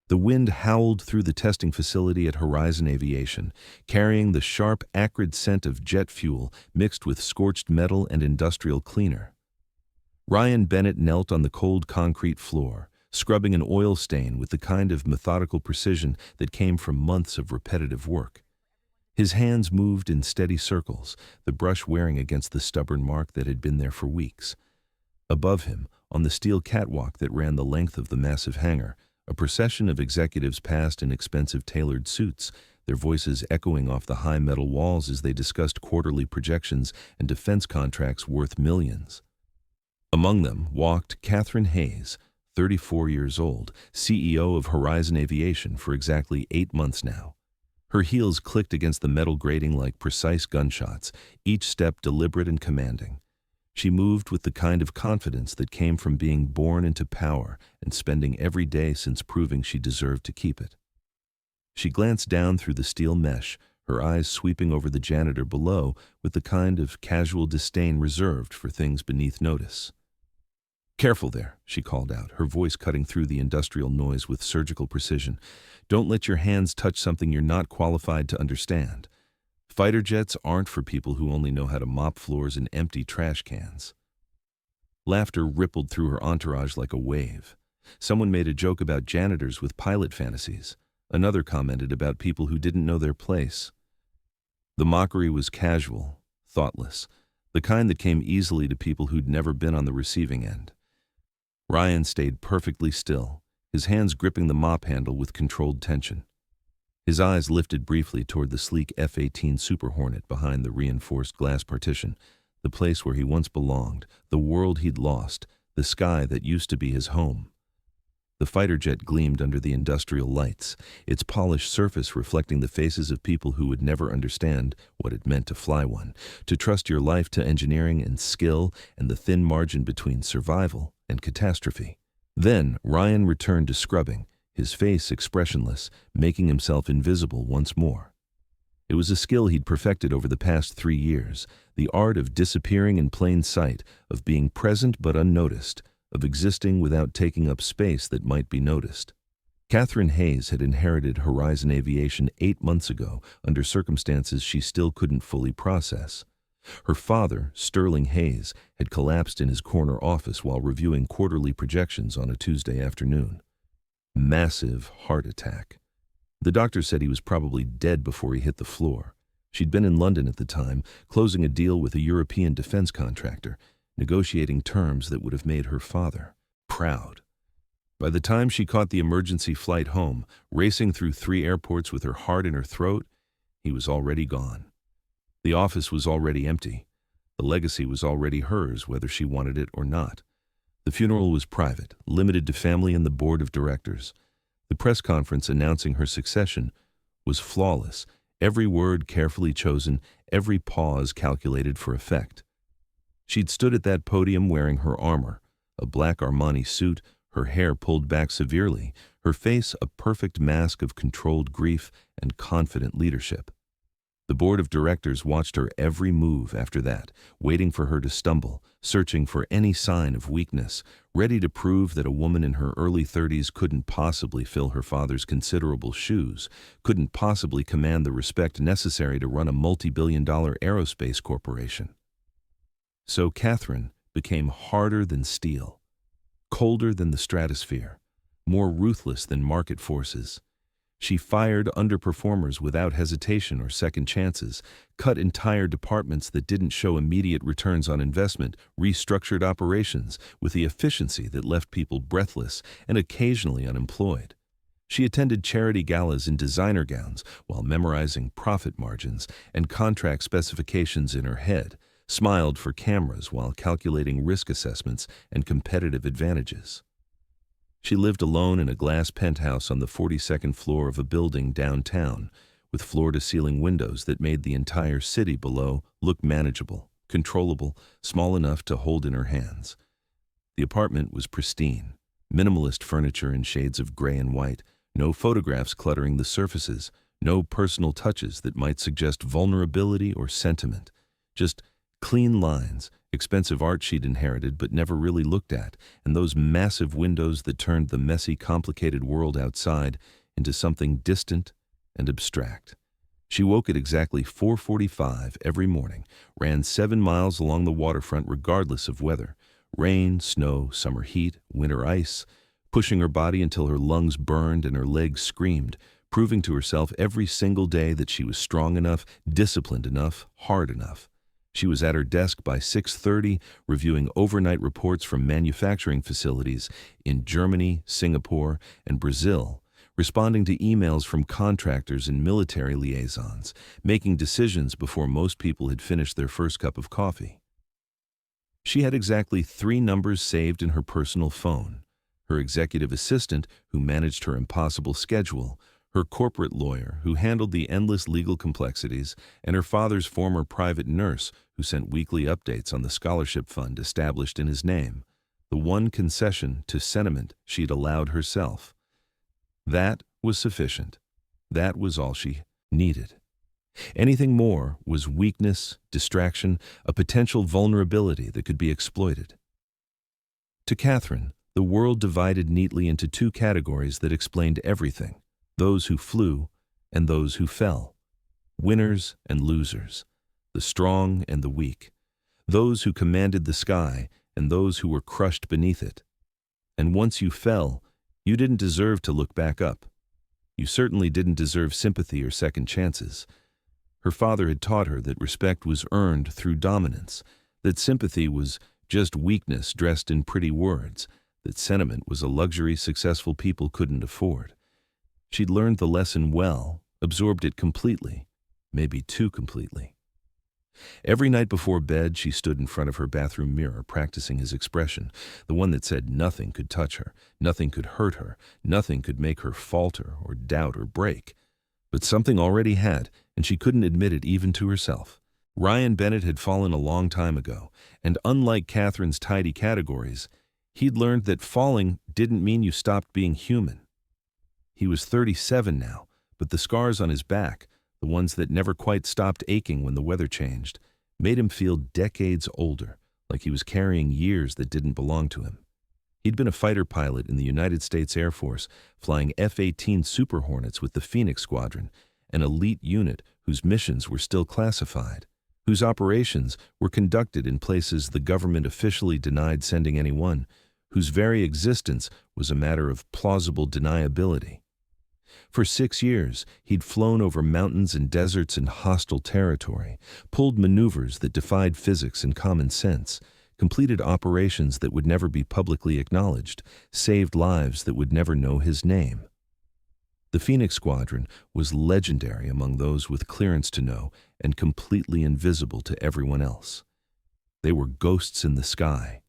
The wind howled through the testing facility at Horizon Aviation, carrying the sharp, acrid scent of jet fuel mixed with scorched metal and industrial cleaner. Ryan Bennett knelt on the cold concrete floor, scrubbing an oil stain with the kind of methodical precision that came from months of repetitive work. His hands moved in steady circles, the brush wearing against the stubborn mark that had been there for weeks. Above him, on the steel catwalk that ran the length of the massive hangar, a procession of executives passed in expensive tailored suits, their voices echoing off the high metal walls as they discussed quarterly projections and defense contracts worth millions. Among them walked Catherine Hayes, 34 years old, CEO of Horizon Aviation for exactly 8 months now. Her heels clicked against the metal grating like precise gunshots, each step deliberate and commanding. She moved with the kind of confidence that came from being born into power and spending every day since proving she deserved to keep it. She glanced down through the steel mesh, her eyes sweeping over the janitor below with the kind of casual disdain reserved for things beneath notice. "Careful there," she called out, her voice cutting through the industrial noise with surgical precision. "Don't let your hands touch something you're not qualified to understand. Fighter jets aren't for people who only know how to mop floors and empty trash cans." Laughter rippled through her entourage like a wave. Someone made a joke about janitors with pilot fantasies. Another commented about people who didn't know their place. The mockery was casual, thoughtless, the kind that came easily to people who'd never been on the receiving end. Ryan stayed perfectly still, his hands gripping the mop handle with controlled tension. His eyes lifted briefly toward the sleek F-18 Super Hornet behind the reinforced glass partition, the place where he once belonged, the world he'd lost, the sky that used to be his home. The fighter jet gleamed under the industrial lights, its polished surface reflecting the faces of people who would never understand what it meant to fly one, to trust your life to engineering and skill and the thin margin between survival and catastrophe. Then Ryan returned to scrubbing, his face expressionless, making himself invisible once more. It was a skill he'd perfected over the past 3 years, the art of disappearing in plain sight, of being present but unnoticed, of existing without taking up space that might be noticed. Catherine Hayes had inherited Horizon Aviation 8 months ago under circumstances she still couldn't fully process. Her father, Sterling Hayes, had collapsed in his corner office while reviewing quarterly projections on a Tuesday afternoon. Massive heart attack. The doctor said he was probably dead before he hit the floor. She'd been in London at the time, closing a deal with a European defense contractor, negotiating terms that would have made her father proud. By the time she caught the emergency flight home, racing through 3 airports with her heart in her throat, he was already gone. The office was already empty. The legacy was already hers, whether she wanted it or not. The funeral was private, limited to family and the board of directors. The press conference announcing her succession was flawless, every word carefully chosen, every pause calculated for effect. She'd stood at that podium wearing her armor, a black Armani suit, her hair pulled back severely, her face a perfect mask of controlled grief and confident leadership. The board of directors watched her every move after that, waiting for her to stumble, searching for any sign of weakness, ready to prove that a woman in her early 30s couldn't possibly fill her father's considerable shoes, couldn't possibly command the respect necessary to run a multi-billion-dollar aerospace corporation. So Catherine became harder than steel, colder than the stratosphere, more ruthless than market forces. She fired underperformers without hesitation or second chances, cut entire departments that didn't show immediate returns on investment, restructured operations with the efficiency that left people breathless and occasionally unemployed. She attended charity galas in designer gowns while memorizing profit margins and contract specifications in her head, smiled for cameras while calculating risk assessments and competitive advantages. She lived alone in a glass penthouse on the 42nd floor of a building downtown, with floor-to-ceiling windows that made the entire city below look manageable, controllable, small enough to hold in her hands. The apartment was pristine, minimalist furniture in shades of gray and white, no photographs cluttering the surfaces, no personal touches that might suggest vulnerability or sentiment, just Clean lines, expensive art she'd inherited but never really looked at, and those massive windows that turned the messy, complicated world outside into something distant and abstract. She woke at exactly 4:45 every morning, ran 7 miles along the waterfront regardless of weather, rain, snow, summer heat, winter ice, pushing her body until her lungs burned and her legs screamed, proving to herself every single day that she was strong enough, disciplined enough, hard enough. She was at her desk by 6:30, reviewing overnight reports from manufacturing facilities in Germany, Singapore, and Brazil, responding to emails from contractors and military liaisons, making decisions before most people had finished their first cup of coffee. She had exactly 3 numbers saved in her personal phone: her executive assistant, who managed her impossible schedule, her corporate lawyer, who handled the endless legal complexities, and her father's former private nurse, who sent weekly updates on the scholarship fund established in his name, the one concession to sentiment she'd allowed herself. That was sufficient. That was all she needed. Anything more was weakness, distraction, a potential vulnerability that could be exploited. To Catherine, the world divided neatly into 2 categories that explained everything: those who flew and those who fell, winners and losers, the strong and the weak, those who commanded the sky and those who were crushed beneath it. And once you fell, you didn't deserve to look back up. You certainly didn't deserve sympathy or second chances. Her father had taught her that respect was earned through dominance, that sympathy was just weakness dressed in pretty words, that sentiment was a luxury successful people couldn't afford. She'd learned the lesson well, absorbed it completely, maybe too completely. Every night before bed, she stood in front of her bathroom mirror practicing his expression, the one that said nothing could touch her, nothing could hurt her, nothing could make her falter or doubt or break. But something already had, and she couldn't admit it even to herself. Ryan Bennett had fallen a long time ago, and unlike Catherine's tidy categories, he'd learned that falling didn't mean you stopped being human. He was 37 now, but the scars on his back, the ones that never quite stopped aching when the weather changed, made him feel decades older, like he was carrying years that didn't belong to him. He'd been a fighter pilot in the United States Air Force, flying F-18 Super Hornets with the Phoenix Squadron, an elite unit whose missions were still classified, whose operations were conducted in places the government officially denied sending anyone, whose very existence was a matter of plausible deniability. For 6 years, he'd flown over mountains and deserts in hostile territory, pulled maneuvers that defied physics and common sense, completed operations that would never be publicly acknowledged, saved lives that would never know his name. The Phoenix Squadron was legendary among those with clearance to know and completely invisible to everyone else. They were ghosts in the sky,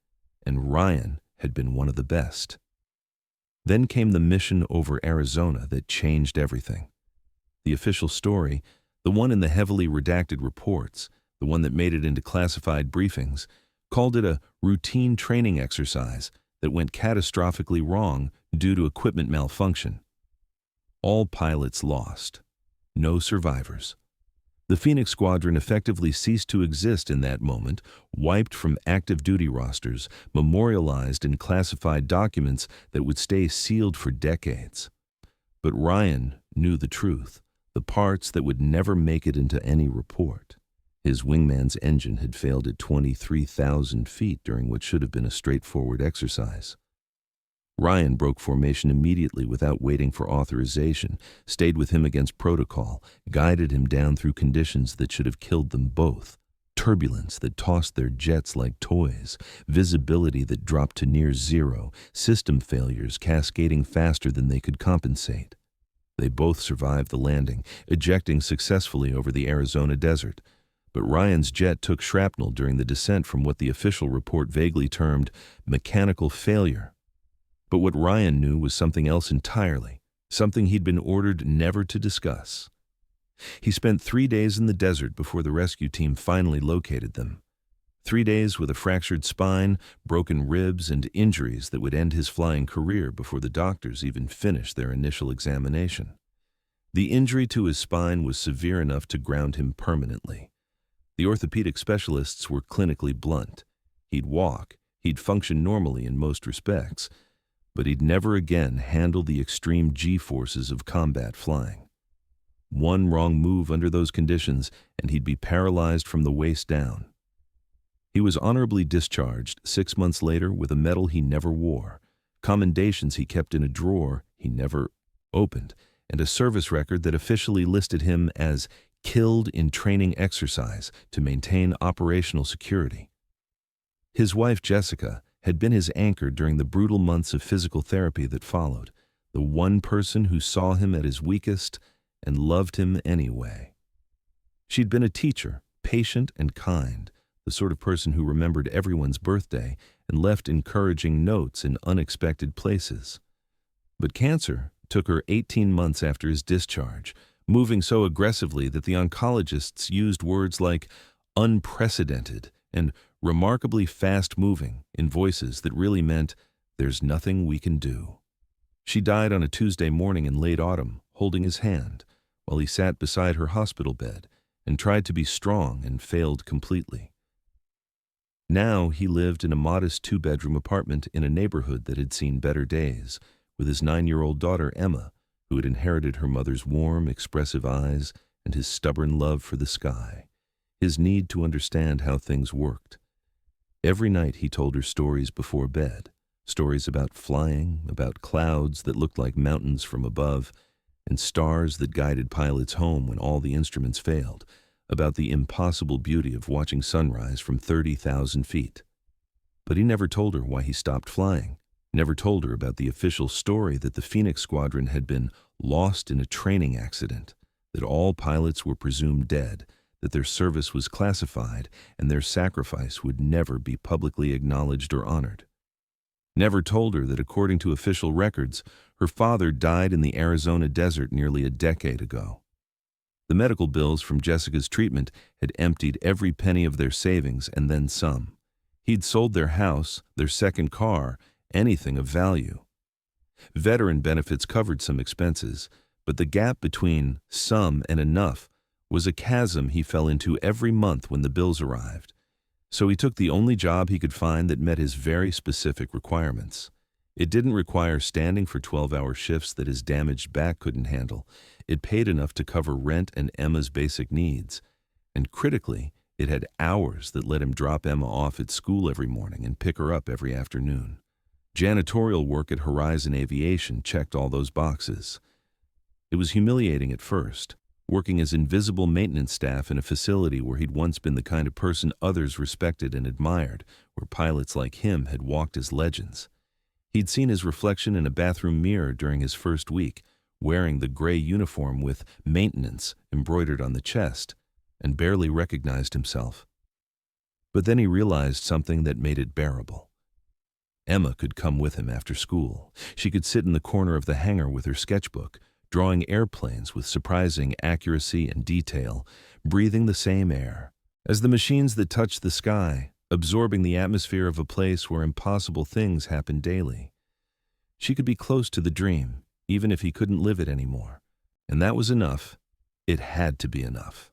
and Ryan had been one of the best. Then came the mission over Arizona that changed everything. The official story, the one in the heavily redacted reports, the one that made it into classified briefings, called it a routine training exercise that went catastrophically wrong due to equipment malfunction. All pilots lost. No survivors. The Phoenix Squadron effectively ceased to exist in that moment, wiped from active duty rosters, memorialized in classified documents that would stay sealed for decades. But Ryan knew the truth, the parts that would never make it into any report. His wingman's engine had failed at 23,000 feet during what should have been a straightforward exercise. Ryan broke formation immediately without waiting for authorization, stayed with him against protocol, guided him down through conditions that should have killed them both. Turbulence that tossed their jets like toys, visibility that dropped to near zero, system failures cascading faster than they could compensate. They both survived the landing, ejecting successfully over the Arizona desert. But Ryan's jet took shrapnel during the descent from what the official report vaguely termed mechanical failure. But what Ryan knew was something else entirely, something he'd been ordered never to discuss. He spent 3 days in the desert before the rescue team finally located them. 3 days with a fractured spine, broken ribs, and injuries that would end his flying career before the doctors even finished their initial examination. The injury to his spine was severe enough to ground him permanently. The orthopedic specialists were clinically blunt. He'd walk, he'd function normally in most respects, but he'd never again handle the extreme G-forces of combat flying. One wrong move under those conditions, and he'd be paralyzed from the waist down. He was honorably discharged 6 months later with a medal he never wore, commendations he kept in a drawer he never opened, and a service record that officially listed him as killed in training exercise to maintain operational security. His wife, Jessica, had been his anchor during the brutal months of physical therapy that followed, the one person who saw him at his weakest and loved him anyway. She'd been a teacher, patient and kind, the sort of person who remembered everyone's birthday and left encouraging notes in unexpected places. But cancer took her 18 months after his discharge, moving so aggressively that the oncologists used words like unprecedented and remarkably fast-moving in voices that really meant, "There's nothing we can do." She died on a Tuesday morning in late autumn, holding his hand, while he sat beside her hospital bed and tried to be strong and failed completely. Now he lived in a modest 2-bedroom apartment in a neighborhood that had seen better days, with his 9-year-old daughter Emma, who had inherited her mother's warm, expressive eyes and his stubborn love for the sky, his need to understand how things worked. Every night he told her stories before bed, stories about flying, about clouds that looked like mountains from above, and stars that guided pilots home when all the instruments failed, about the impossible beauty of watching sunrise from 30,000 feet. But he never told her why he stopped flying, never told her about the official story that the Phoenix Squadron had been lost in a training accident, that all pilots were presumed dead, that their service was classified, and their sacrifice would never be publicly acknowledged or honored. Never told her that according to official records, her father died in the Arizona desert nearly a decade ago. The medical bills from Jessica's treatment had emptied every penny of their savings and then some. He'd sold their house, their second car, anything of value. Veteran benefits covered some expenses, but the gap between some and enough was a chasm he fell into every month when the bills arrived. So he took the only job he could find that met his very specific requirements. It didn't require standing for 12-hour shifts that his damaged back couldn't handle. It paid enough to cover rent and Emma's basic needs. And critically, it had hours that let him drop Emma off at school every morning and pick her up every afternoon. Janitorial work at Horizon Aviation checked all those boxes. It was humiliating at first, working as invisible maintenance staff in a facility where he'd once been the kind of person others respected and admired, where pilots like him had walked as legends. He'd seen his reflection in a bathroom mirror during his first week, wearing the gray uniform with maintenance embroidered on the chest, and barely recognized himself. But then he realized something that made it bearable. Emma could come with him after school. She could sit in the corner of the hangar with her sketchbook, drawing airplanes with surprising accuracy and detail, breathing the same air as the machines that touched the sky, absorbing the atmosphere of a place where impossible things happen daily. She could be close to the dream, even if he couldn't live it anymore. And that was enough. It had to be enough.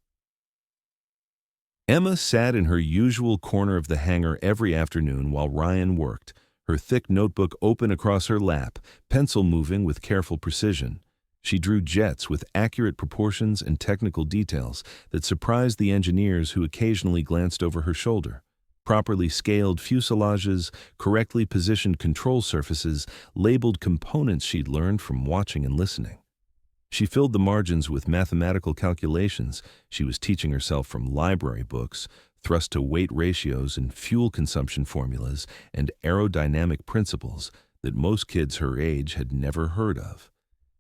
Emma sat in her usual corner of the hangar every afternoon while Ryan worked, her thick notebook open across her lap, pencil moving with careful precision. She drew jets with accurate proportions and technical details that surprised the engineers who occasionally glanced over her shoulder. Properly scaled fuselages, correctly positioned control surfaces, labeled components she'd learned from watching and listening. She filled the margins with mathematical calculations she was teaching herself from library books, thrust to weight ratios and fuel consumption formulas and aerodynamic principles that most kids her age had never heard of.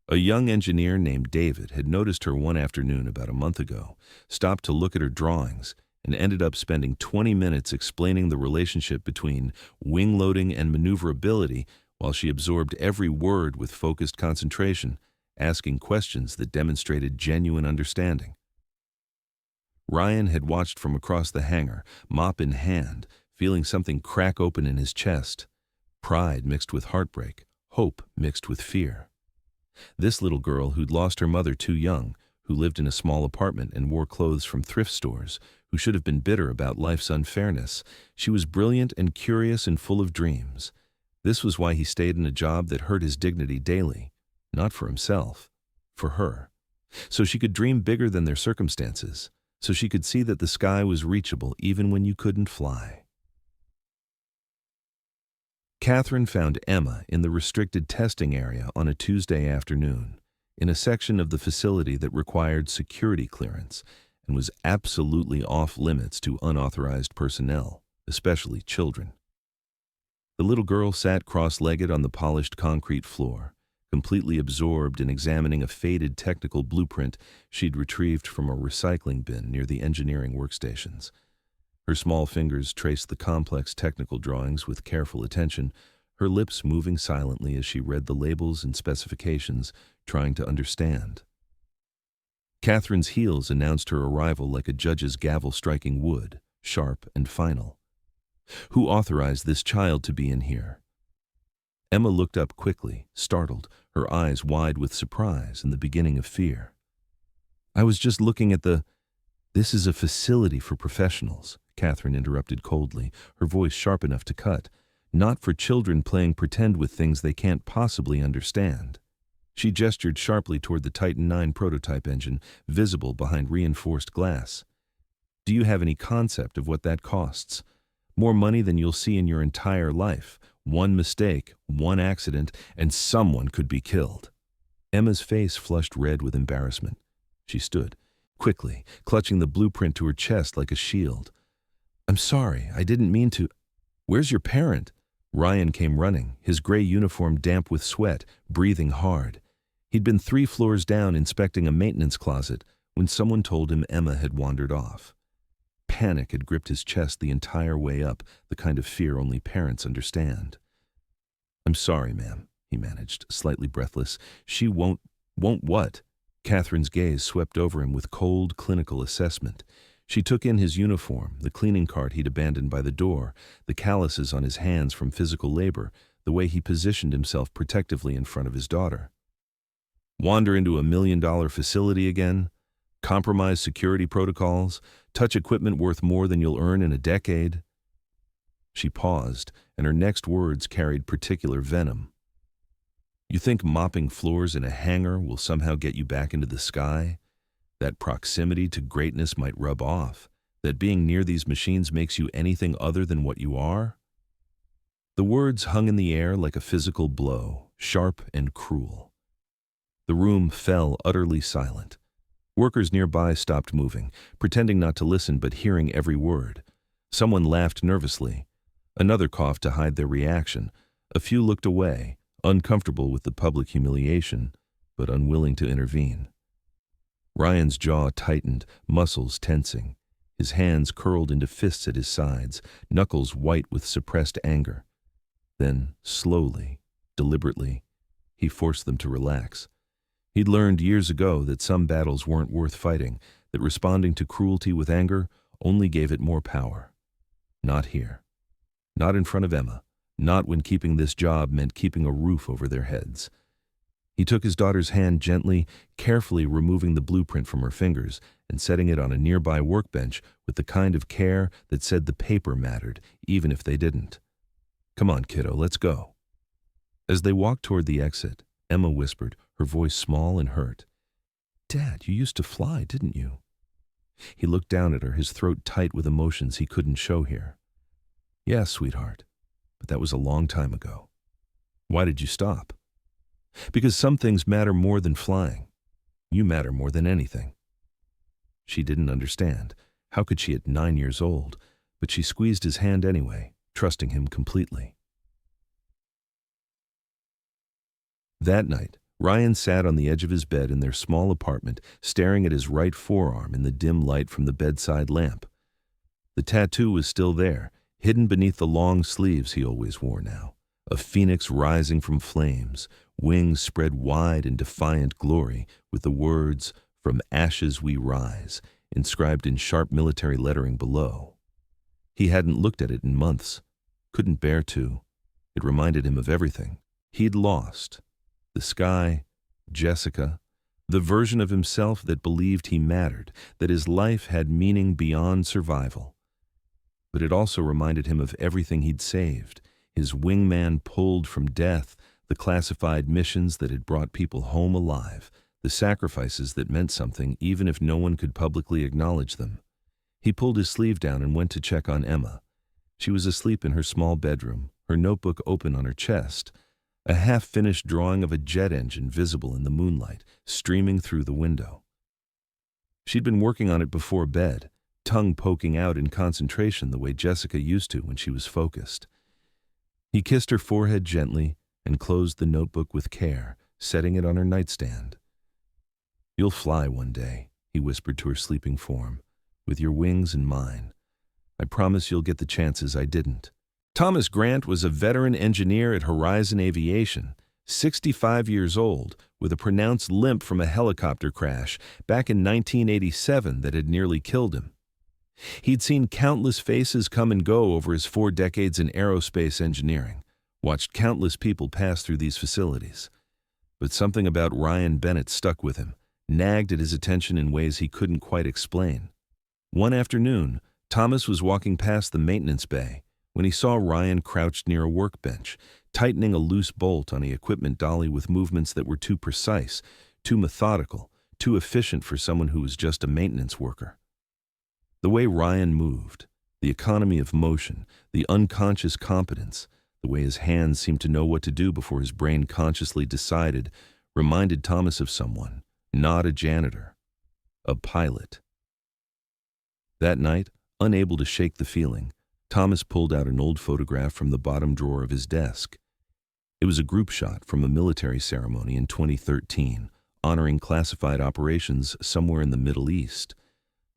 A young engineer named David had noticed her one afternoon about a month ago, stopped to look at her drawings, and ended up spending 20 minutes explaining the relationship between wing loading and maneuverability while she absorbed every word with focused concentration, asking questions that demonstrated genuine understanding. Ryan had watched from across the hangar, mop in hand, feeling something crack open in his chest. Pride mixed with heartbreak, hope mixed with fear. This little girl who'd lost her mother too young, who lived in a small apartment and wore clothes from thrift stores, who should have been bitter about life's unfairness. She was brilliant and curious and full of dreams. This was why he stayed in a job that hurt his dignity daily, not for himself, for her. So she could dream bigger than their circumstances, so she could see that the sky was reachable even when you couldn't fly. Catherine found Emma in the restricted testing area on a Tuesday afternoon, in a section of the facility that required security clearance and was absolutely off-limits to unauthorized personnel, especially children. The little girl sat cross-legged on the polished concrete floor, completely absorbed in examining a faded technical blueprint she'd retrieved from a recycling bin near the engineering workstations. Her small fingers traced the complex technical drawings with careful attention, her lips moving silently as she read the labels and specifications, trying to understand. Catherine's heels announced her arrival like a judge's gavel striking wood, sharp and final. Who authorized this child to be in here? Emma looked up quickly, startled, her eyes wide with surprise and the beginning of fear. I was just looking at the... This is a facility for professionals, Catherine interrupted coldly, her voice sharp enough to cut. Not for children playing pretend with things they can't possibly understand. She gestured sharply toward the Titan 9 prototype engine, visible behind reinforced glass. Do you have any concept of what that costs? More money than you'll see in your entire life. One mistake, one accident, and someone could be killed. Emma's face flushed red with embarrassment. She stood, quickly, clutching the blueprint to her chest like a shield. I'm sorry, I didn't mean to. Where's your parent? Ryan came running, his gray uniform damp with sweat, breathing hard. He'd been 3 floors down inspecting a maintenance closet when someone told him Emma had wandered off. Panic had gripped his chest the entire way up, the kind of fear only parents understand. I'm sorry, ma'am, he managed, slightly breathless. She won't what? Catherine's gaze swept over him with cold, clinical assessment. She took in his uniform, the cleaning cart he'd abandoned by the door, the calluses on his hands from physical labor, the way he positioned himself protectively in front of his daughter. Wander into $1 million facility again? Compromise security protocols? Touch equipment worth more than you'll earn in a decade? She paused, and her next words carried particular venom. You think mopping floors in a hangar will somehow get you back into the sky? That proximity to greatness might rub off? That being near these machines makes you anything other than what you are? The words hung in the air like a physical blow, sharp and cruel. The room fell utterly silent. Workers nearby stopped moving, pretending not to listen but hearing every word. Someone laughed nervously. Another coughed to hide their reaction. A few looked away, uncomfortable with the public humiliation, but unwilling to intervene. Ryan's jaw tightened, muscles tensing. His hands curled into fists at his sides, knuckles white with suppressed anger. Then, slowly, deliberately, he forced them to relax. He'd learned years ago that some battles weren't worth fighting, that responding to cruelty with anger only gave it more power. Not here. Not in front of Emma. Not when keeping this job meant keeping a roof over their heads. He took his daughter's hand gently, carefully removing the blueprint from her fingers and setting it on a nearby workbench with the kind of care that said the paper mattered, even if they didn't. Come on, kiddo, let's go. As they walked toward the exit, Emma whispered, her voice small and hurt. Dad, you used to fly, didn't you? He looked down at her, his throat tight with emotions he couldn't show here. Yeah, sweetheart, but that was a long time ago. Why did you stop? Because some things matter more than flying. You matter more than anything. She didn't understand. How could she at 9 years old? But she squeezed his hand anyway, trusting him completely. That night, Ryan sat on the edge of his bed in their small apartment, staring at his right forearm in the dim light from the bedside lamp. The tattoo was still there, hidden beneath the long sleeves he always wore now. A phoenix rising from flames, wings spread wide in defiant glory, with the words, "From ashes we rise," inscribed in sharp military lettering below. He hadn't looked at it in months, couldn't bear to. It reminded him of everything. He'd lost. The sky, Jessica, The version of himself that believed he mattered, that his life had meaning beyond survival. But it also reminded him of everything he'd saved, his wingman pulled from death, the classified missions that had brought people home alive, the sacrifices that meant something even if no one could publicly acknowledge them. He pulled his sleeve down and went to check on Emma. She was asleep in her small bedroom, her notebook open on her chest, a half-finished drawing of a jet engine visible in the moonlight, streaming through the window. She'd been working on it before bed, tongue poking out in concentration the way Jessica used to when she was focused. He kissed her forehead gently and closed the notebook with care, setting it on her nightstand. "You'll fly one day," he whispered to her sleeping form, "with your wings and mine. I promise you'll get the chances I didn't." Thomas Grant was a veteran engineer at Horizon Aviation, 65 years old, with a pronounced limp from a helicopter crash back in 1987 that had nearly killed him. He'd seen countless faces come and go over his 4 decades in aerospace engineering, watched countless people pass through these facilities. But something about Ryan Bennett stuck with him, nagged at his attention in ways he couldn't quite explain. One afternoon, Thomas was walking past the maintenance bay when he saw Ryan crouched near a workbench, tightening a loose bolt on the equipment dolly with movements that were too precise, too methodical, too efficient for someone who was just a maintenance worker. The way Ryan moved, the economy of motion, the unconscious competence, the way his hands seemed to know what to do before his brain consciously decided, reminded Thomas of someone, not a janitor, a pilot. That night, unable to shake the feeling, Thomas pulled out an old photograph from the bottom drawer of his desk. It was a group shot from a military ceremony in 2013, honoring classified operations somewhere in the Middle East.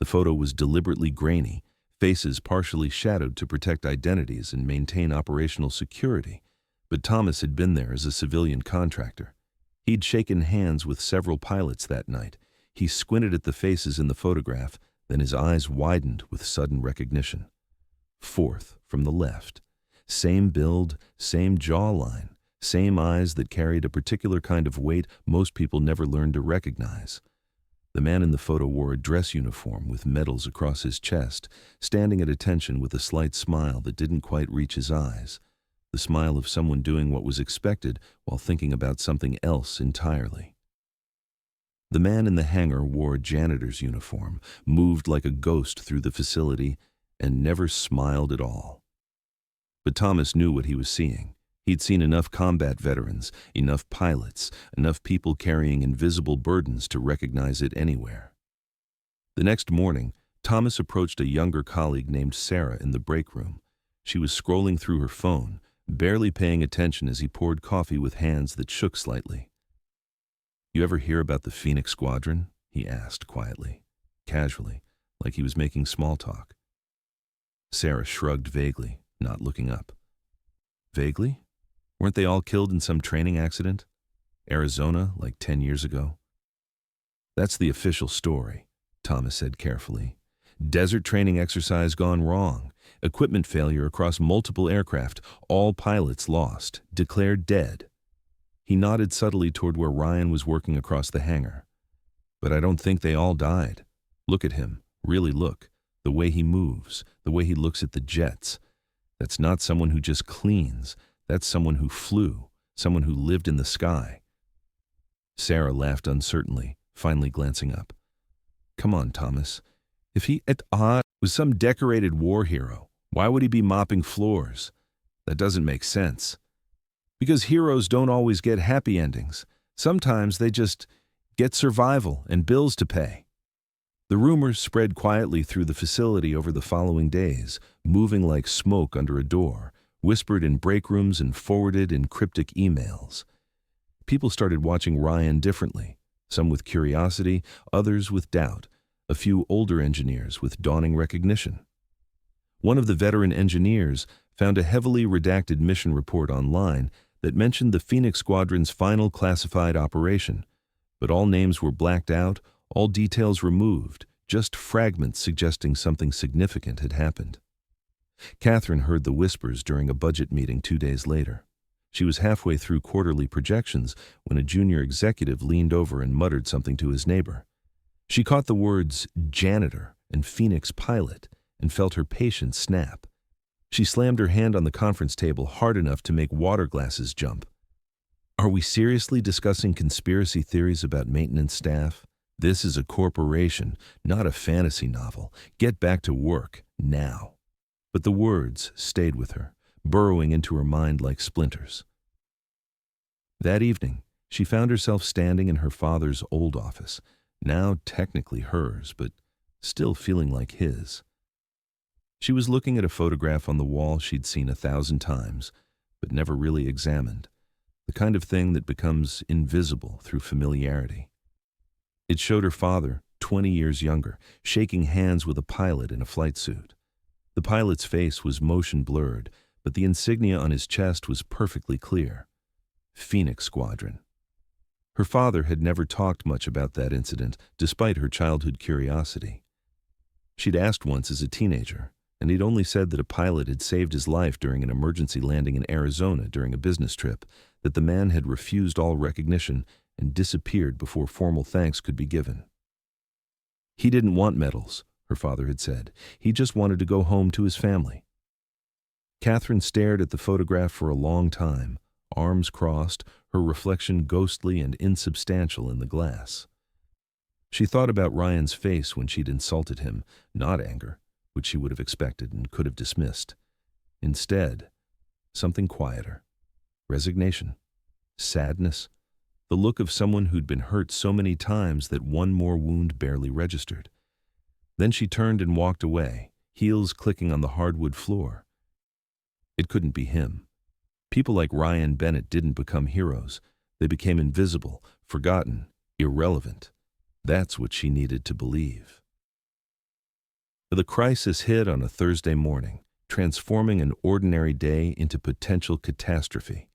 The photo was deliberately grainy, faces partially shadowed to protect identities and maintain operational security, but Thomas had been there as a civilian contractor. He'd shaken hands with several pilots that night. He squinted at the faces in the photograph, then his eyes widened with sudden recognition. Fourth from the left. Same build, same jawline, same eyes that carried a particular kind of weight most people never learned to recognize. The man in the photo wore a dress uniform with medals across his chest, standing at attention with a slight smile that didn't quite reach his eyes, the smile of someone doing what was expected while thinking about something else entirely. The man in the hangar wore a janitor's uniform, moved like a ghost through the facility, and never smiled at all. But Thomas knew what he was seeing. He'd seen enough combat veterans, enough pilots, enough people carrying invisible burdens to recognize it anywhere. The next morning, Thomas approached a younger colleague named Sarah in the break room. She was scrolling through her phone, barely paying attention as he poured coffee with hands that shook slightly. "You ever hear about the Phoenix Squadron?" he asked quietly, casually, like he was making small talk. Sarah shrugged vaguely, not looking up. "Vaguely? Weren't they all killed in some training accident? Arizona, like 10 years ago?" "That's the official story," Thomas said carefully. "Desert training exercise gone wrong. Equipment failure across multiple aircraft. All pilots lost. Declared dead." He nodded subtly toward where Ryan was working across the hangar. "But I don't think they all died. Look at him. Really look. The way he moves. The way he looks at the jets. That's not someone who just cleans. That's someone who flew. Someone who lived in the sky." Sarah laughed uncertainly, finally glancing up. "Come on, Thomas. If he was some decorated war hero, why would he be mopping floors? That doesn't make sense. Because heroes don't always get happy endings. Sometimes they just get survival and bills to pay." The rumors spread quietly through the facility over the following days, moving like smoke under a door, whispered in break rooms and forwarded in cryptic emails. People started watching Ryan differently, some with curiosity, others with doubt, a few older engineers with dawning recognition. One of the veteran engineers found a heavily redacted mission report online that mentioned the Phoenix Squadron's final classified operation, but all names were blacked out, all details removed, just fragments suggesting something significant had happened. Catherine heard the whispers during a budget meeting 2 days later. She was halfway through quarterly projections when a junior executive leaned over and muttered something to his neighbor. She caught the words janitor and Phoenix pilot and felt her patience snap. She slammed her hand on the conference table hard enough to make water glasses jump. Are we seriously discussing conspiracy theories about maintenance staff? This is a corporation, not a fantasy novel. Get back to work, now. But the words stayed with her, burrowing into her mind like splinters. That evening, she found herself standing in her father's old office, now technically hers, but still feeling like his. She was looking at a photograph on the wall she'd seen 1,000 times, but never really examined, the kind of thing that becomes invisible through familiarity. It showed her father, 20 years younger, shaking hands with a pilot in a flight suit. The pilot's face was motion blurred, but the insignia on his chest was perfectly clear. Phoenix Squadron. Her father had never talked much about that incident, despite her childhood curiosity. She'd asked once as a teenager, and he'd only said that a pilot had saved his life during an emergency landing in Arizona during a business trip, that the man had refused all recognition and disappeared before formal thanks could be given. He didn't want medals, her father had said. He just wanted to go home to his family. Catherine stared at the photograph for a long time, arms crossed, her reflection ghostly and insubstantial in the glass. She thought about Ryan's face when she'd insulted him, not anger, which she would have expected and could have dismissed. Instead, something quieter. Resignation. Sadness. The look of someone who'd been hurt so many times that one more wound barely registered. Then she turned and walked away, heels clicking on the hardwood floor. It couldn't be him. People like Ryan Bennett didn't become heroes. They became invisible, forgotten, irrelevant. That's what she needed to believe. The crisis hit on a Thursday morning, transforming an ordinary day into potential catastrophe.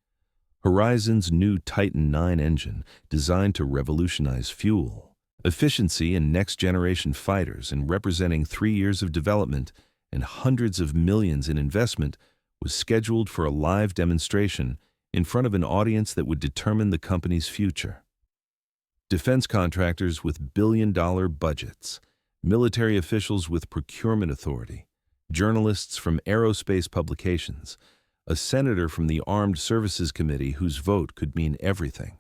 Horizon's new Titan IX engine, designed to revolutionize fuel, efficiency and next-generation fighters, and representing 3 years of development and hundreds of millions in investment, was scheduled for a live demonstration in front of an audience that would determine the company's future. Defense contractors with billion-dollar budgets, military officials with procurement authority, journalists from aerospace publications, a senator from the Armed Services Committee whose vote could mean everything.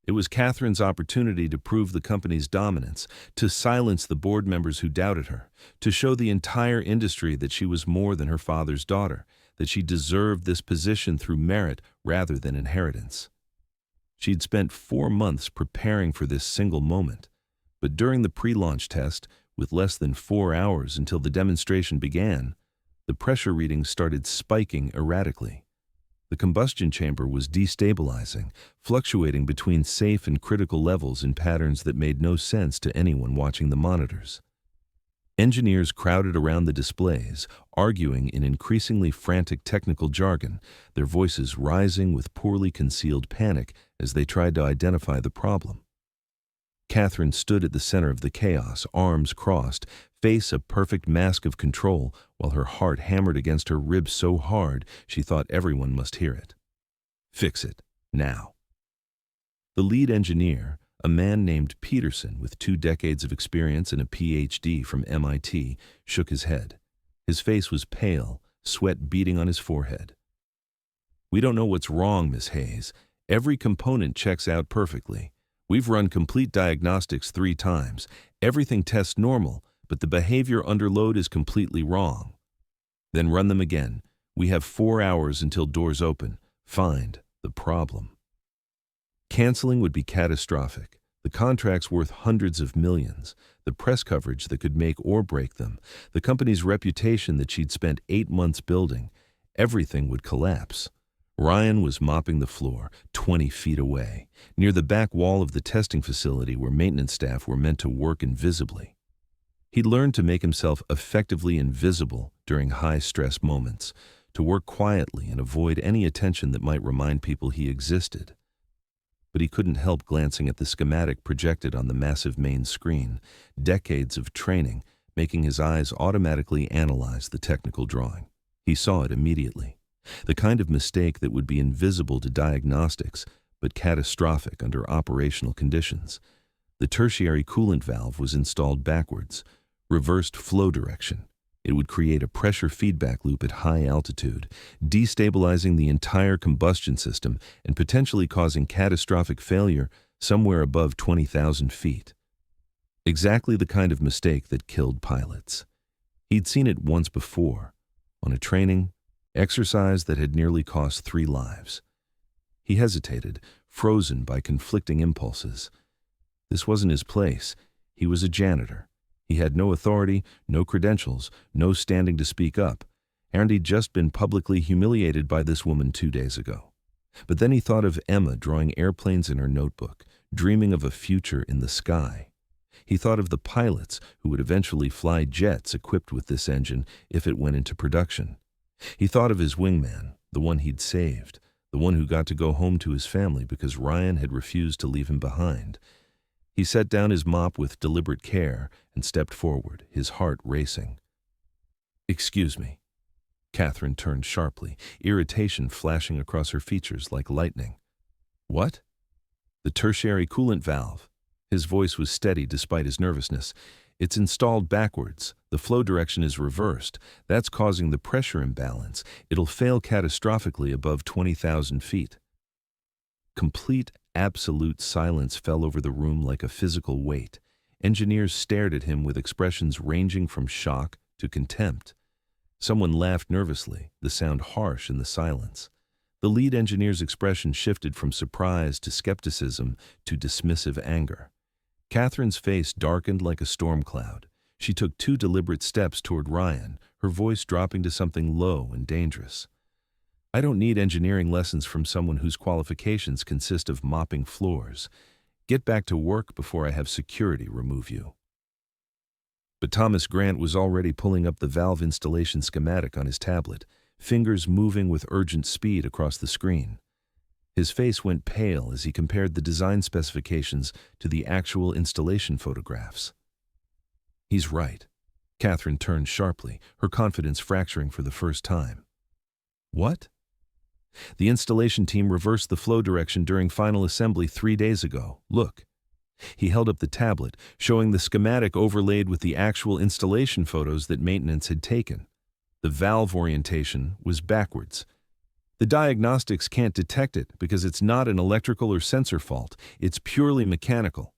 It was Catherine's opportunity to prove the company's dominance, to silence the board members who doubted her, to show the entire industry that she was more than her father's daughter, that she deserved this position through merit rather than inheritance. She'd spent 4 months preparing for this single moment, but during the pre-launch test, with less than 4 hours until the demonstration began, the pressure readings started spiking erratically. The combustion chamber was destabilizing, fluctuating between safe and critical levels in patterns that made no sense to anyone watching the monitors. Engineers crowded around the displays, arguing in increasingly frantic technical jargon, their voices rising with poorly concealed panic as they tried to identify the problem. Catherine stood at the center of the chaos, arms crossed, face a perfect mask of control, while her heart hammered against her ribs so hard she thought everyone must hear it. Fix it, now. The lead engineer, a man named Peterson with 2 decades of experience and a PhD from MIT, shook his head. His face was pale, sweat beading on his forehead. We don't know what's wrong, Miss Hayes. Every component checks out perfectly. We've run complete diagnostics 3 times. Everything tests normal, but the behavior under load is completely wrong. Then run them again. We have 4 hours until doors open. Find the problem. Canceling would be catastrophic. The contract's worth hundreds of millions. The press coverage that could make or break them. The company's reputation that she'd spent 8 months building. Everything would collapse. Ryan was mopping the floor, 20 feet away, near the back wall of the testing facility where maintenance staff were meant to work invisibly. He'd learned to make himself effectively invisible during high-stress moments, to work quietly and avoid any attention that might remind people he existed. But he couldn't help glancing at the schematic projected on the massive main screen, decades of training making his eyes automatically analyze the technical drawing. He saw it immediately. The kind of mistake that would be invisible to diagnostics, but catastrophic under operational conditions. The tertiary coolant valve was installed backwards, reversed flow direction. It would create a pressure feedback loop at high altitude, destabilizing the entire combustion system and potentially causing catastrophic failure somewhere above 20,000 feet. Exactly the kind of mistake that killed pilots. He'd seen it once before, on a training exercise that had nearly cost 3 lives. He hesitated, frozen by conflicting impulses. This wasn't his place. He was a janitor. He had no authority, no credentials, no standing to speak up, and he'd just been publicly humiliated by this woman 2 days ago. But then he thought of Emma drawing airplanes in her notebook, dreaming of a future in the sky. He thought of the pilots who would eventually fly jets equipped with this engine if it went into production. He thought of his wingman, the one he'd saved, the one who got to go home to his family because Ryan had refused to leave him behind. He set down his mop with deliberate care and stepped forward, his heart racing. "Excuse me." Catherine turned sharply, irritation flashing across her features like lightning. "What?" "The tertiary coolant valve." His voice was steady despite his nervousness. "It's installed backwards. The flow direction is reversed. That's causing the pressure imbalance. It'll fail catastrophically above 20,000 feet." Complete, absolute silence fell over the room like a physical weight. Engineers stared at him with expressions ranging from shock to contempt. Someone laughed nervously, the sound harsh in the silence. The lead engineer's expression shifted from surprise to skepticism to dismissive anger. Catherine's face darkened like a storm cloud. She took 2 deliberate steps toward Ryan, her voice dropping to something low and dangerous. "I don't need engineering lessons from someone whose qualifications consist of mopping floors. Get back to work before I have security remove you." But Thomas Grant was already pulling up the valve installation schematic on his tablet, fingers moving with urgent speed across the screen. His face went pale as he compared the design specifications to the actual installation photographs. "He's right." Catherine turned sharply, her confidence fracturing for the first time. "What?" "The installation team reversed the flow direction during final assembly 3 days ago. Look." He held up the tablet, showing the schematic overlaid with the actual installation photos that maintenance had taken. The valve orientation was backwards. "The diagnostics can't detect it because it's not an electrical or sensor fault. It's purely mechanical.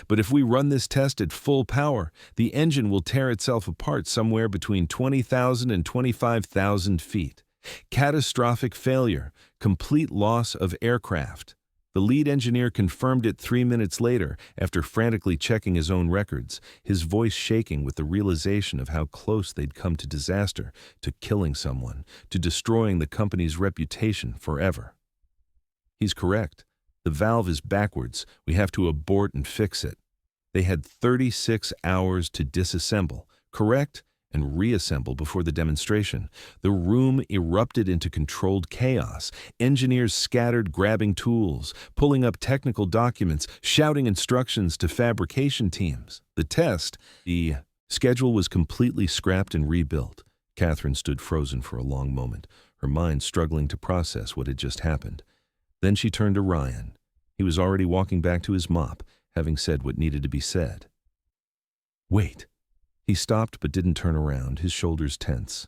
But if we run this test at full power, the engine will tear itself apart somewhere between 20,000 and 25,000 feet. Catastrophic failure, complete loss of aircraft." The lead engineer confirmed it 3 minutes later after frantically checking his own records, his voice shaking with the realization of how close they'd come to disaster, to killing someone, to destroying the company's reputation forever. "He's correct. The valve is backwards. We have to abort and fix it." They had 36 hours to disassemble, correct, and reassemble before the demonstration. The room erupted into controlled chaos. Engineers scattered, grabbing tools, pulling up technical documents, shouting instructions to fabrication teams. The schedule was completely scrapped and rebuilt. Catherine stood frozen for a long moment, her mind struggling to process what had just happened. Then she turned to Ryan. He was already walking back to his mop, having said what needed to be said. "Wait." He stopped but didn't turn around, his shoulders tense.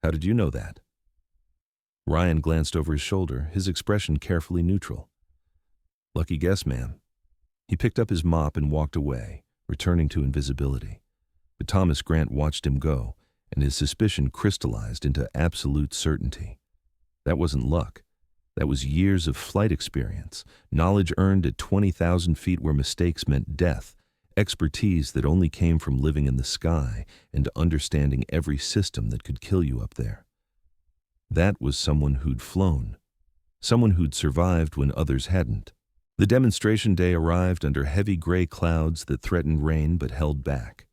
"How did you know that?" Ryan glanced over his shoulder, his expression carefully neutral. "Lucky guess, ma'am." He picked up his mop and walked away, returning to invisibility. But Thomas Grant watched him go, and his suspicion crystallized into absolute certainty. That wasn't luck. That was years of flight experience, knowledge earned at 20,000 feet where mistakes meant death, expertise that only came from living in the sky and understanding every system that could kill you up there. That was someone who'd flown, someone who'd survived when others hadn't. The demonstration day arrived under heavy gray clouds that threatened rain but held back.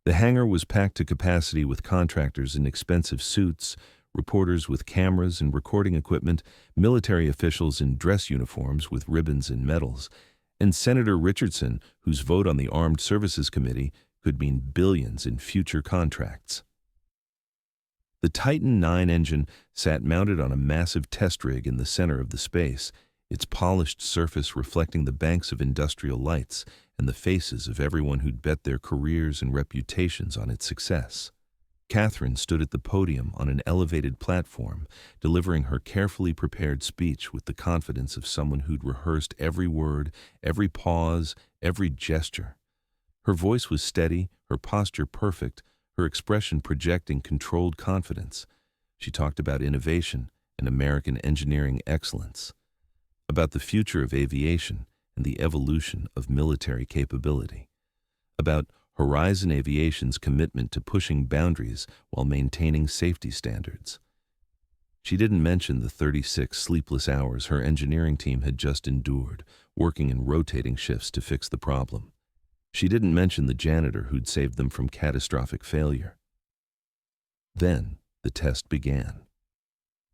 The hangar was packed to capacity with contractors in expensive suits, reporters with cameras and recording equipment, military officials in dress uniforms with ribbons and medals, and Senator Richardson, whose vote on the Armed Services Committee could mean billions in future contracts. The Titan 9 engine sat mounted on a massive test rig in the center of the space, its polished surface reflecting the banks of industrial lights and the faces of everyone who'd bet their careers and reputations on its success. Catherine stood at the podium on an elevated platform, delivering her carefully prepared speech with the confidence of someone who'd rehearsed every word, every pause, every gesture. Her voice was steady, her posture perfect, her expression projecting controlled confidence. She talked about innovation and American engineering excellence, about the future of aviation and the evolution of military capability, about Horizon Aviation's commitment to pushing boundaries while maintaining safety standards. She didn't mention the 36 sleepless hours her engineering team had just endured, working in rotating shifts to fix the problem. She didn't mention the janitor who'd saved them from catastrophic failure. Then the test began.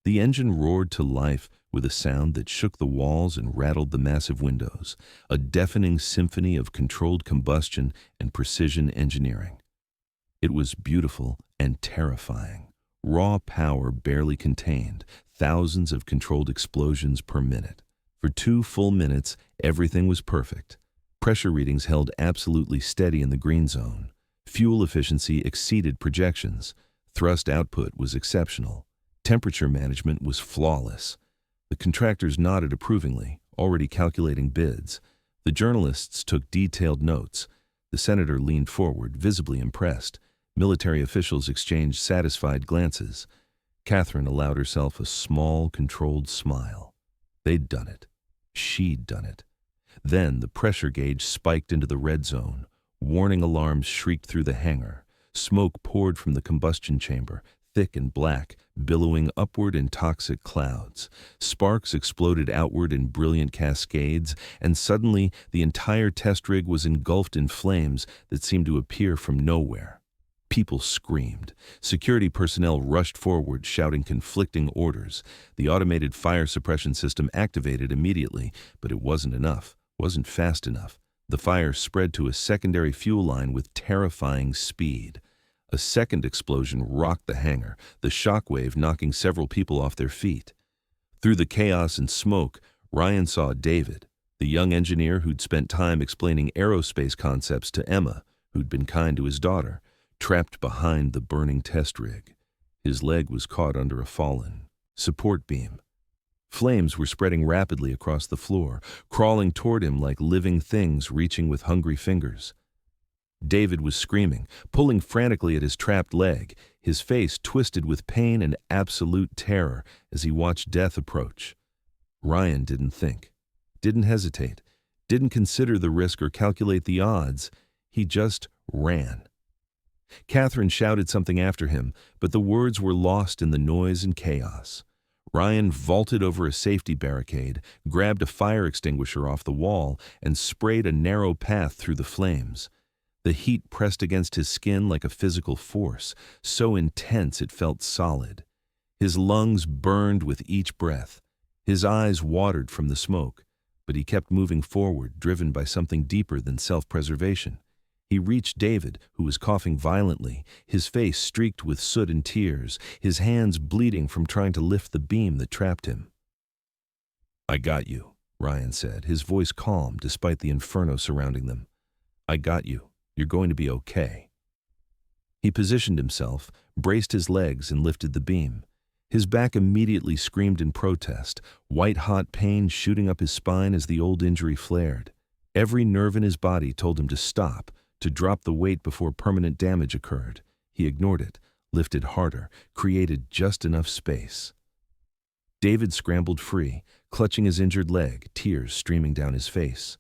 The engine roared to life with a sound that shook the walls and rattled the massive windows, a deafening symphony of controlled combustion and precision engineering. It was beautiful and terrifying. Raw power barely contained, thousands of controlled explosions per minute. For 2 full minutes, everything was perfect. Pressure readings held absolutely steady in the green zone. Fuel efficiency exceeded projections. Thrust output was exceptional. Temperature management was flawless. The contractors nodded approvingly, already calculating bids. The journalists took detailed notes. The senator leaned forward, visibly impressed. Military officials exchanged satisfied glances. Catherine allowed herself a small, controlled smile. They'd done it. She'd done it. Then the pressure gauge spiked into the red zone. Warning alarms shrieked through the hangar. Smoke poured from the combustion chamber, thick and black, billowing upward in toxic clouds. Sparks exploded outward in brilliant cascades, and suddenly the entire test rig was engulfed in flames that seemed to appear from nowhere. People screamed. Security personnel rushed forward, shouting conflicting orders. The automated fire suppression system activated immediately, but it wasn't enough, wasn't fast enough. The fire spread to a secondary fuel line with terrifying speed. A second explosion rocked the hangar, the shockwave knocking several people off their feet. Through the chaos and smoke, Ryan saw David, the young engineer who'd spent time explaining aerospace concepts to Emma, who'd been kind to his daughter, trapped behind the burning test rig. His leg was caught under a fallen support beam. Flames were spreading rapidly across the floor, crawling toward him like living things reaching with hungry fingers. David was screaming, pulling frantically at his trapped leg, his face twisted with pain and absolute terror as he watched death approach. Ryan didn't think, didn't hesitate, didn't consider the risk or calculate the odds. He just ran. Catherine shouted something after him, but the words were lost in the noise and chaos. Ryan vaulted over a safety barricade, grabbed a fire extinguisher off the wall, and sprayed a narrow path through the flames. The heat pressed against his skin like a physical force, so intense it felt solid. His lungs burned with each breath. His eyes watered from the smoke, but he kept moving forward, driven by something deeper than self-preservation. He reached David, who was coughing violently, his face streaked with soot and tears, his hands bleeding from trying to lift the beam that trapped him. "I got you," Ryan said, his voice calm despite the inferno surrounding them. "I got you. You're going to be okay." He positioned himself, braced his legs, and lifted the beam. His back immediately screamed in protest, white-hot pain shooting up his spine as the old injury flared. Every nerve in his body told him to stop, to drop the weight before permanent damage occurred. He ignored it, lifted harder, created just enough space. David scrambled free, clutching his injured leg, tears streaming down his face.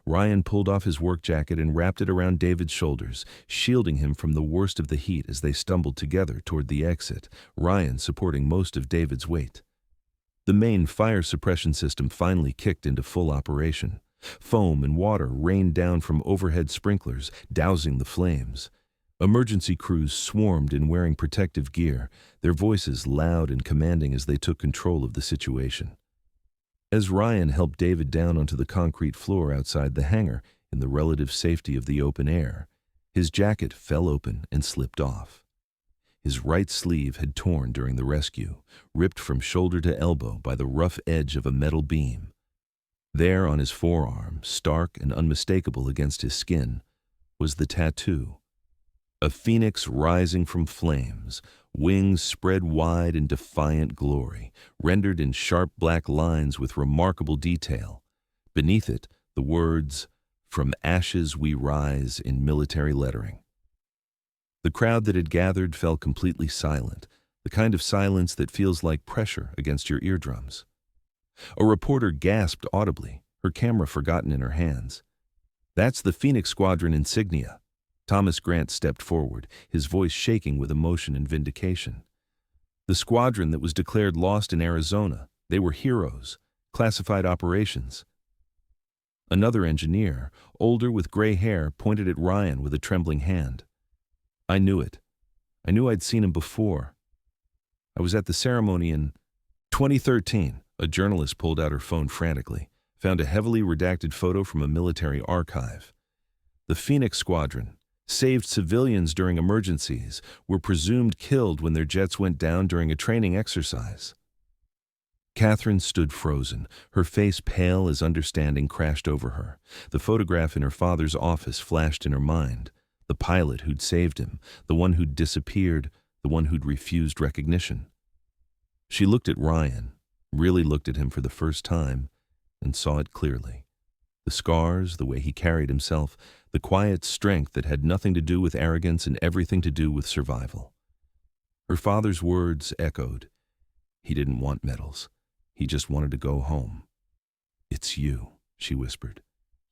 Ryan pulled off his work jacket and wrapped it around David's shoulders, shielding him from the worst of the heat as they stumbled together toward the exit, Ryan supporting most of David's weight. The main fire suppression system finally kicked into full operation. Foam and water rained down from overhead sprinklers, dousing the flames. Emergency crews swarmed in wearing protective gear, their voices loud and commanding as they took control of the situation. As Ryan helped David down onto the concrete floor outside the hangar in the relative safety of the open air, his jacket fell open and slipped off. His right sleeve had torn during the rescue, ripped from shoulder to elbow by the rough edge of a metal beam. There on his forearm, stark and unmistakable against his skin, was the tattoo. A phoenix rising from flames, wings spread wide in defiant glory, rendered in sharp black lines with remarkable detail. Beneath it, the words, "From ashes we rise," in military lettering. The crowd that had gathered fell completely silent, the kind of silence that feels like pressure against your eardrums. A reporter gasped audibly, her camera forgotten in her hands. "That's the Phoenix Squadron insignia." Thomas Grant stepped forward, his voice shaking with emotion and vindication. "The squadron that was declared lost in Arizona. They were heroes. Classified operations." Another engineer, older with gray hair, pointed at Ryan with a trembling hand. "I knew it. I knew I'd seen him before. I was at the ceremony in 2013. A journalist pulled out her phone frantically, found a heavily redacted photo from a military archive. The Phoenix Squadron saved civilians during emergencies, were presumed killed when their jets went down during a training exercise. Catherine stood frozen, her face pale as understanding crashed over her. The photograph in her father's office flashed in her mind. The pilot who'd saved him, the one who'd disappeared, the one who'd refused recognition. She looked at Ryan, really looked at him for the first time, and saw it clearly. The scars, the way he carried himself, the quiet strength that had nothing to do with arrogance and everything to do with survival. Her father's words echoed. He didn't want medals. He just wanted to go home. "It's you," she whispered.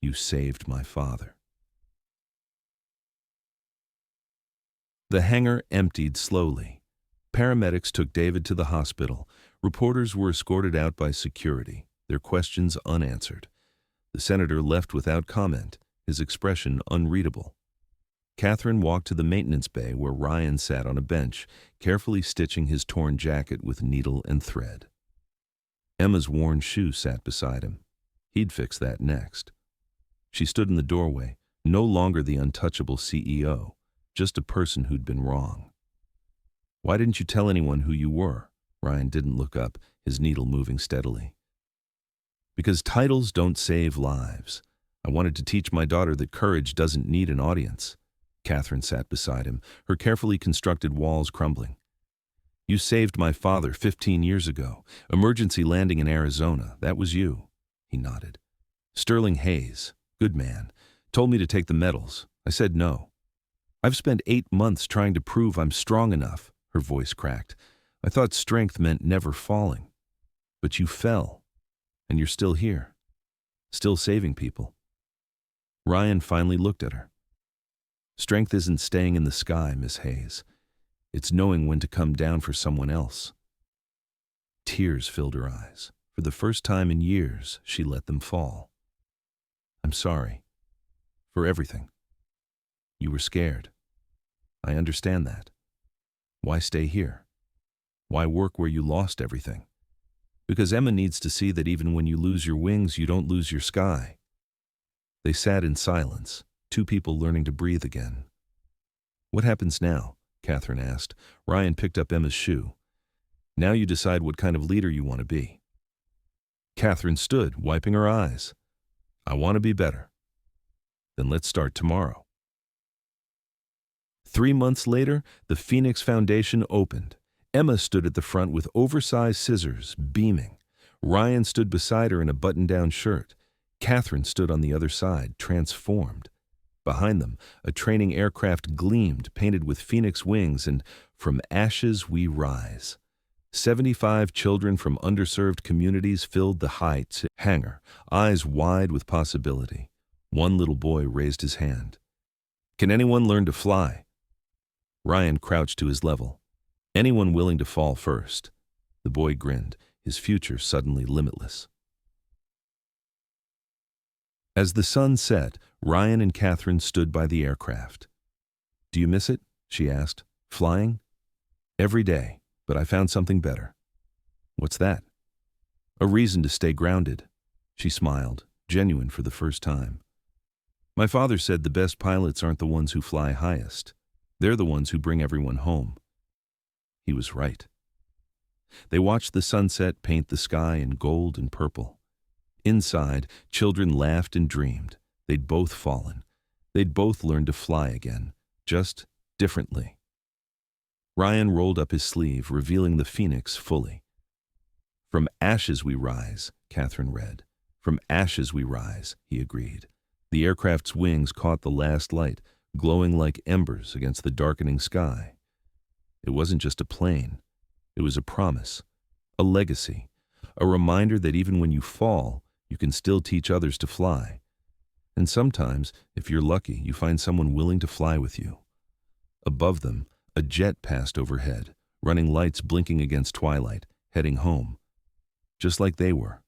"You saved my father." The hangar emptied slowly. Paramedics took David to the hospital. Reporters were escorted out by security, their questions unanswered. The senator left without comment, his expression unreadable. Catherine walked to the maintenance bay where Ryan sat on a bench, carefully stitching his torn jacket with needle and thread. Emma's worn shoe sat beside him. He'd fix that next. She stood in the doorway, no longer the untouchable CEO, just a person who'd been wrong. "Why didn't you tell anyone who you were?" Ryan didn't look up, his needle moving steadily. "Because titles don't save lives. I wanted to teach my daughter that courage doesn't need an audience." Catherine sat beside him, her carefully constructed walls crumbling. "You saved my father 15 years ago. Emergency landing in Arizona. That was you." He nodded. "Sterling Hayes, good man, told me to take the medals. I said no. I've spent 8 months trying to prove I'm strong enough." Her voice cracked. "I thought strength meant never falling. But you fell, and you're still here, still saving people." Ryan finally looked at her. "Strength isn't staying in the sky, Miss Hayes. It's knowing when to come down for someone else." Tears filled her eyes. For the first time in years, she let them fall. "I'm sorry. For everything. You were scared. I understand that. Why stay here? Why work where you lost everything? Because Emma needs to see that even when you lose your wings, you don't lose your sky." They sat in silence, two people learning to breathe again. "What happens now?" Catherine asked. Ryan picked up Emma's shoe. "Now you decide what kind of leader you want to be." Catherine stood, wiping her eyes. "I want to be better." "Then let's start tomorrow." 3 months later, the Phoenix Foundation opened. Emma stood at the front with oversized scissors, beaming. Ryan stood beside her in a button-down shirt. Catherine stood on the other side, transformed. Behind them, a training aircraft gleamed, painted with phoenix wings, and "From ashes we rise." 75 children from underserved communities filled the heights hangar, eyes wide with possibility. One little boy raised his hand. "Can anyone learn to fly?" Ryan crouched to his level. "Anyone willing to fall first?" The boy grinned, his future suddenly limitless. As the sun set, Ryan and Catherine stood by the aircraft. "Do you miss it?" she asked. "Flying?" "Every day, but I found something better." "What's that?" "A reason to stay grounded." She smiled, genuine for the first time. "My father said the best pilots aren't the ones who fly highest. They're the ones who bring everyone home. He was right. They watched the sunset paint the sky in gold and purple. Inside, children laughed and dreamed. They'd both fallen. They'd both learned to fly again, just differently. Ryan rolled up his sleeve, revealing the phoenix fully. "From ashes we rise," Catherine read. "From ashes we rise," he agreed. The aircraft's wings caught the last light, glowing like embers against the darkening sky. It wasn't just a plane. It was a promise, a legacy, a reminder that even when you fall, you can still teach others to fly. And sometimes, if you're lucky, you find someone willing to fly with you. Above them, a jet passed overhead, running lights blinking against twilight, heading home. Just like they were.